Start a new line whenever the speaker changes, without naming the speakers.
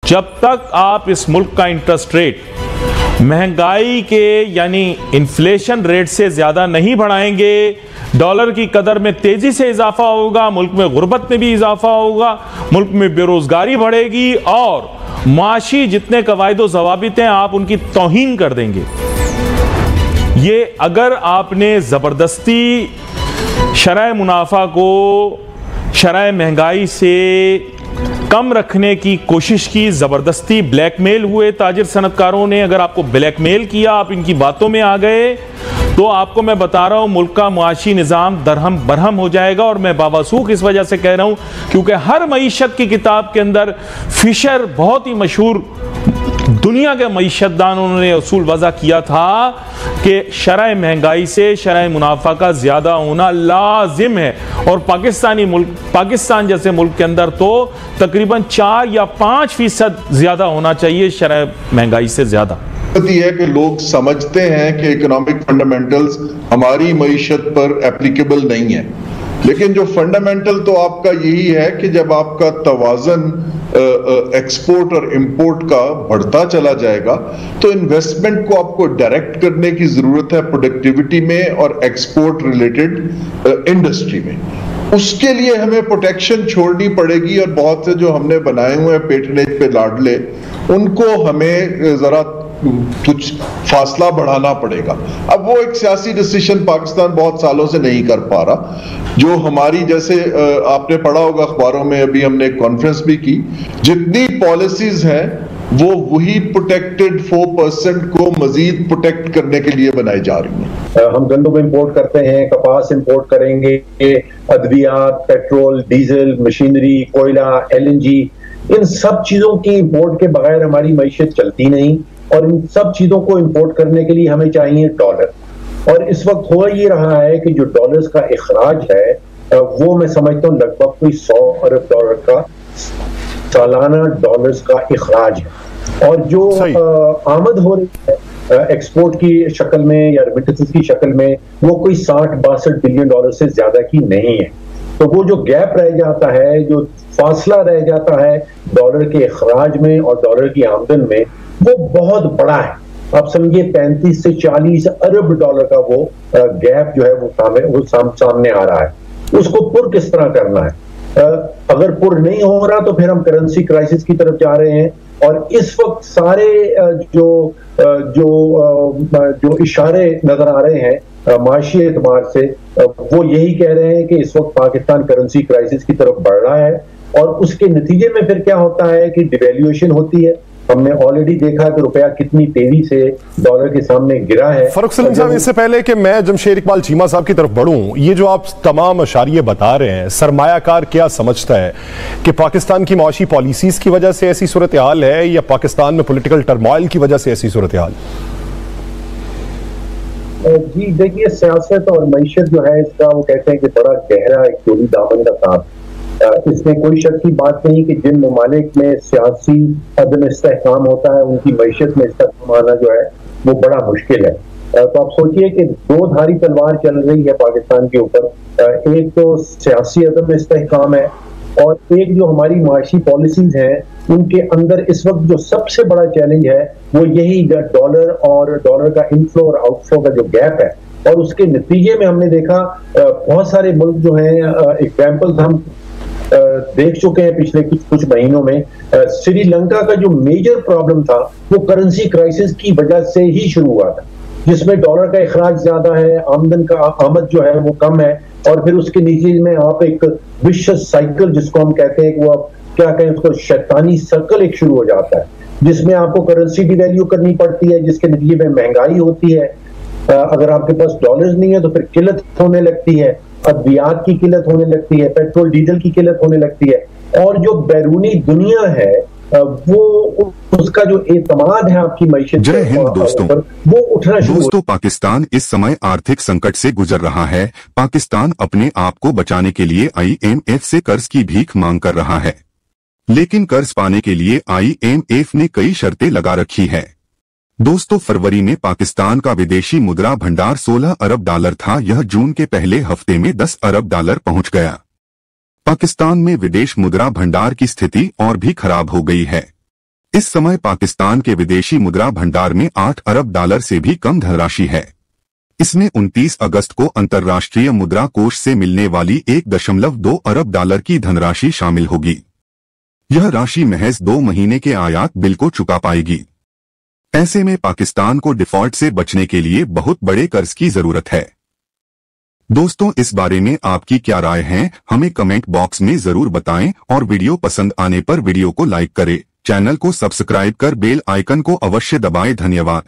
जब तक आप इस मुल्क का इंटरेस्ट रेट महंगाई के यानी इन्फ्लेशन रेट से ज्यादा नहीं बढ़ाएंगे, डॉलर की कदर में तेजी से इजाफा होगा, मुल्क में गुर्बत में भी इजाफा होगा, मुल्क में बेरोजगारी बढ़ेगी और माशी जितने कवायदो ज़वाबित हैं आप उनकी तौहीन कर देंगे। ये अगर आपने जबरदस्ती शरह मुनाफा को शरह महंगाई से कम रखने की कोशिश की, जबरदस्ती ब्लैकमेल हुए ताजिर सनतकारों ने, अगर आपको ब्लैकमेल किया, आप इनकी बातों में आ गए, तो आपको मैं बता रहा हूं मुल्क का मुआशी निज़ाम दरहम बरहम हो जाएगा। और मैं बावसूख इस वजह से कह रहा हूं क्योंकि हर मईशत की किताब के अंदर फिशर बहुत ही मशहूर दुनिया के मईशतदानों ने उसूल वज़ा किया था कि शरह महंगाई से शरह मुनाफा का ज्यादा होना लाजिम है। और पाकिस्तान जैसे मुल्क के अंदर तो तकरीबन 4 या 5% ज्यादा होना चाहिए शरह महंगाई से ज्यादा।
है कि लोग समझते हैं कि इकोनॉमिक फंडामेंटल्स हमारी मईशत पर एप्लीकेबल नहीं है, लेकिन जो फंडामेंटल तो आपका यही है कि जब आपका तवाज़न एक्सपोर्ट और इंपोर्ट का बढ़ता चला जाएगा तो इन्वेस्टमेंट को आपको डायरेक्ट करने की जरूरत है प्रोडक्टिविटी में और एक्सपोर्ट रिलेटेड इंडस्ट्री में। उसके लिए हमें प्रोटेक्शन छोड़नी पड़ेगी और बहुत से जो हमने बनाए हुए हैं पेटनेज पे लाडले, उनको हमें जरा कुछ फासला बढ़ाना पड़ेगा। अब वो एक सियासी डिसीजन पाकिस्तान बहुत सालों से नहीं कर पा रहा। जो हमारी जैसे आपने पढ़ा होगा अखबारों में, अभी हमने एक कॉन्फ्रेंस भी की, जितनी पॉलिसीज हैं वो वही प्रोटेक्टेड 4% को मजीद प्रोटेक्ट करने के लिए बनाई जा रही हैं।
हम गंदम इंपोर्ट करते हैं, कपास इंपोर्ट करेंगे, अद्वियात, पेट्रोल, डीजल, मशीनरी, कोयला, LNG, इन सब चीजों की इंपोर्ट के बगैर हमारी मईशत चलती नहीं। और इन सब चीजों को इंपोर्ट करने के लिए हमें चाहिए डॉलर। और इस वक्त हो ये रहा है कि जो डॉलर्स का इखराज है वो मैं समझता हूँ लगभग कोई 100 अरब डॉलर का सालाना डॉलर्स का इखराज है। और जो आमद हो रही है एक्सपोर्ट की शक्ल में या रेमिटेंसेस की शक्ल में, वो कोई 60-62 बिलियन डॉलर से ज्यादा की नहीं है। तो वो जो गैप रह जाता है, जो फासला रह जाता है डॉलर के इखराज में और डॉलर की आमदन में, वो बहुत बड़ा है। आप समझिए 35 से 40 अरब डॉलर का वो गैप जो है वो सामने आ रहा है। उसको पुर किस तरह करना है? अगर पुर नहीं हो रहा तो फिर हम करेंसी क्राइसिस की तरफ जा रहे हैं। और इस वक्त सारे जो इशारे नजर आ रहे हैं माशी एतबार से, वो यही कह रहे हैं कि इस वक्त पाकिस्तान करेंसी क्राइसिस की तरफ बढ़ रहा है। और उसके नतीजे में फिर क्या होता है कि डिवैल्यूएशन होती है। हमने ऑलरेडी देखा कि रुपया कितनी तेजी से डॉलर के सामने गिरा है।
फरूख सलीम साहब, इससे पहले कि मैं जमशेद इकबाल चीमा साहब की तरफ बढ़ूं, ये जो आप तमाम अशारिये बता रहे हैं, सरमायाकार क्या समझता है कि पाकिस्तान की मुआशी पॉलिसीज की वजह से ऐसी सूरत हाल है या पाकिस्तान में पॉलिटिकल टर्मोइल की वजह से ऐसी सूरत हाल?
जी देखिए, सियासत और मईशत जो है इसका वो कहते हैं कि बड़ा गहरा एक चोरी दामन का काम। इसमें कोई शक की बात नहीं कि जिन ममालिक में सियासी अदम इस्तेहकाम होता है उनकी मईशत में इस्तेहकाम आना जो है वो बड़ा मुश्किल है। तो आप सोचिए कि दो धारी तलवार चल रही है पाकिस्तान के ऊपर। एक तो सियासी अदम इस्तेहकाम है और एक जो हमारी माशी पॉलिसीज हैं उनके अंदर इस वक्त जो सबसे बड़ा चैलेंज है वो यही डॉलर और डॉलर का इनफ्लो और आउटफ्लो का जो गैप है। और उसके नतीजे में हमने देखा बहुत सारे मुल्क जो हैं, एग्जाम्पल्स हम देख चुके हैं पिछले कुछ महीनों में। श्रीलंका का जो मेजर प्रॉब्लम था वो करेंसी क्राइसिस की वजह से ही शुरू हुआ था, जिसमें डॉलर का इखराज ज्यादा है, आमद जो है वो कम है। और फिर उसके नीचे में आप एक विशियस साइकिल जिसको हम कहते हैं कि वो आप क्या कहें उसको, शैतानी सर्कल एक शुरू हो जाता है, जिसमें आपको करेंसी डिवैल्यू करनी पड़ती है, जिसके नतीजे में महंगाई होती है। अगर आपके पास डॉलर्स नहीं है तो फिर किल्लत होने लगती है, अद्वियात की किल्लत होने लगती है, पेट्रोल डीजल की किल्लत होने लगती है। और जो बैरूनी दुनिया है वो उसका जो एतमाद है आपकी मईशत,
जय हिंद दोस्तों,
वो उठना शुरू।
दोस्तों, पाकिस्तान इस समय आर्थिक संकट से गुजर रहा है। पाकिस्तान अपने आप को बचाने के लिए IMF से कर्ज की भीख मांग कर रहा है, लेकिन कर्ज पाने के लिए IMF ने कई शर्तें लगा रखी है। दोस्तों, फरवरी में पाकिस्तान का विदेशी मुद्रा भंडार 16 अरब डॉलर था। यह जून के पहले हफ्ते में 10 अरब डॉलर पहुंच गया। पाकिस्तान में विदेश मुद्रा भंडार की स्थिति और भी खराब हो गई है। इस समय पाकिस्तान के विदेशी मुद्रा भंडार में 8 अरब डॉलर से भी कम धनराशि है। इसमें 29 अगस्त को अंतर्राष्ट्रीय मुद्रा कोष से मिलने वाली 1.2 अरब डॉलर की धनराशि शामिल होगी। यह राशि महज 2 महीने के आयात बिल को चुका पाएगी। ऐसे में पाकिस्तान को डिफॉल्ट से बचने के लिए बहुत बड़े कर्ज की जरूरत है। दोस्तों, इस बारे में आपकी क्या राय है, हमें कमेंट बॉक्स में जरूर बताएं और वीडियो पसंद आने पर वीडियो को लाइक करें, चैनल को सब्सक्राइब कर बेल आइकन को अवश्य दबाएं। धन्यवाद।